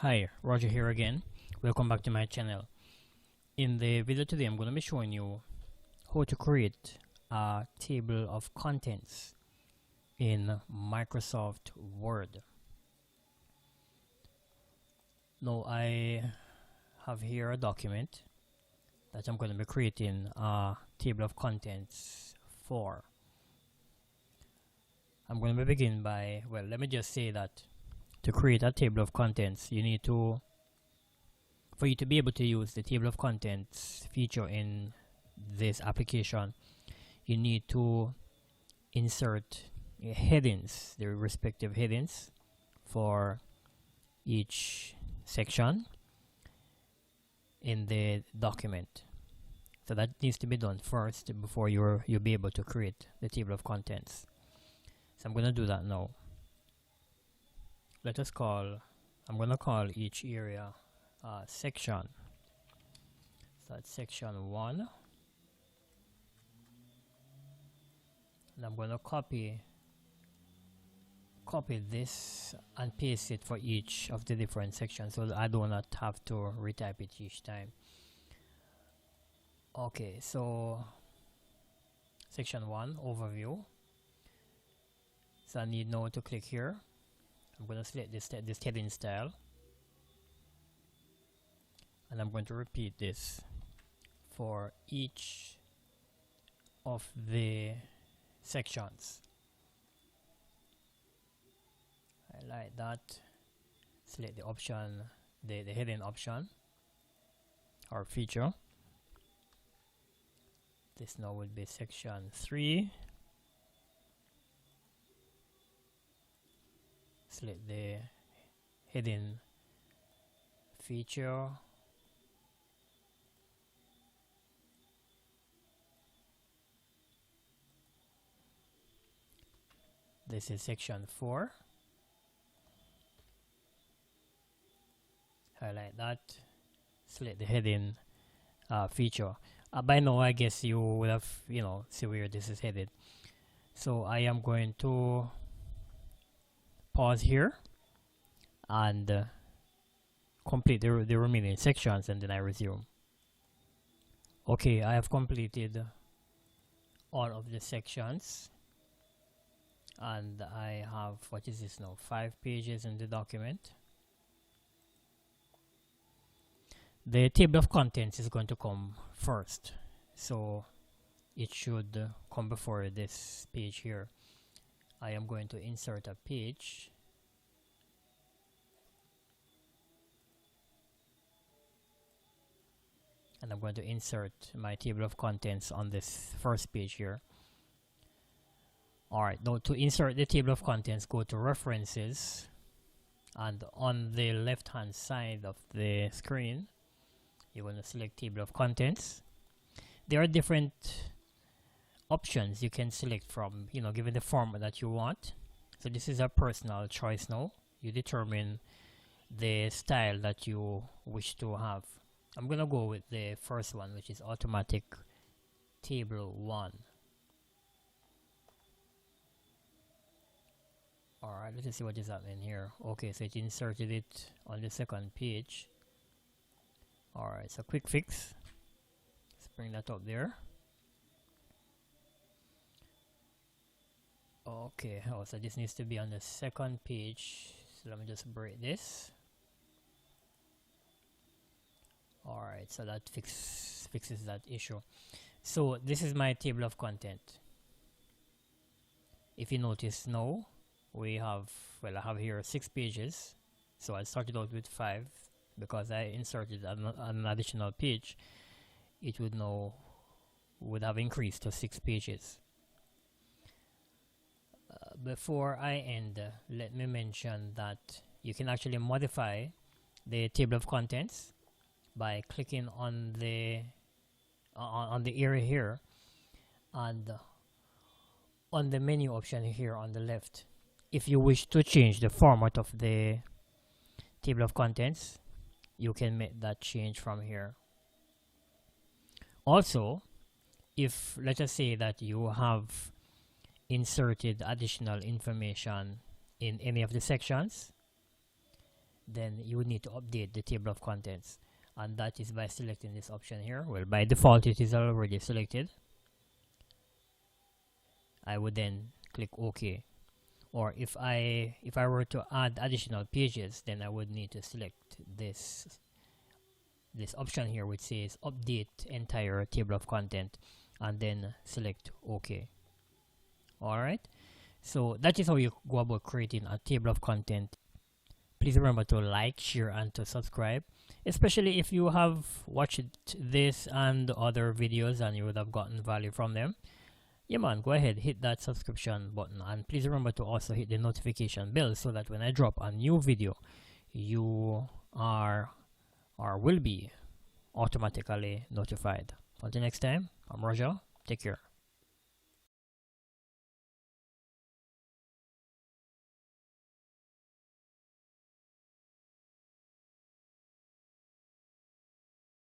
Hi, Roger here again. Welcome back to my channel. In the video today, I'm going to be showing you how to create a table of contents in Microsoft Word. Now, I have here a document that I'm going to be creating a table of contents for. I'm going to begin by, well, let me just say that to create a table of contents, you need to, for you to be able to use the table of contents feature in this application, you need to insert headings, the respective headings for each section in the document. So that needs to be done first before you'll be able to create the table of contents. So I'm going to do that now. I'm going to call each area section. So that's section 1. And I'm going to copy this and paste it for each of the different sections so that I do not have to retype it each time. Okay, so section 1, overview. So I need now to click here. I'm going to select this heading style, and I'm going to repeat this for each of the sections. I like that. Select the option, the heading option or feature. This now would be section 3. Select the heading feature. This is section 4. Highlight that. Select the heading feature. By now, I guess you would have, see where this is headed. So I am going to pause here and complete the remaining sections, and then I resume. Okay, I have completed all of the sections, and I have, what is this now, 5 pages in the document. The table of contents is going to come first, so it should come before this page here. I am going to insert a page, and I'm going to insert my table of contents on this first page here. Alright, now to insert the table of contents, go to References, and on the left hand side of the screen you're going to select Table of Contents. There are different options you can select from, given the format that you want. So this is a personal choice now. You determine the style that you wish to have. I'm going to go with the first one, which is Automatic Table 1. Alright, let's see what is happening here. Okay, so it inserted it on the second page. Alright, so quick fix. Let's bring that up there. Okay, so this needs to be on the second page. So let me just break this. Alright, so that fixes that issue. So this is my table of content. If you notice now, we have, I have here 6 pages. So I started out with 5 because I inserted an additional page. It would have increased to 6 pages. Before I end, let me mention that you can actually modify the table of contents by clicking on the area here, and on the menu option here on the left. If you wish to change the format of the table of contents, you can make that change from here. Also, if let us say that you have inserted additional information in any of the sections, then you would need to update the table of contents, and that is by selecting this option here. Well, by default it is already selected. I would then click OK. Or if I were to add additional pages, then I would need to select this option here which says update entire table of content, and then select OK. Alright, so that is how you go about creating a table of content. Please remember to like, share, and to subscribe, especially if you have watched this and other videos and you would have gotten value from them. Yeah man, go ahead, hit that subscription button, and please remember to also hit the notification bell so that when I drop a new video, you are or will be automatically notified. Until next time, I'm Roger. Take care.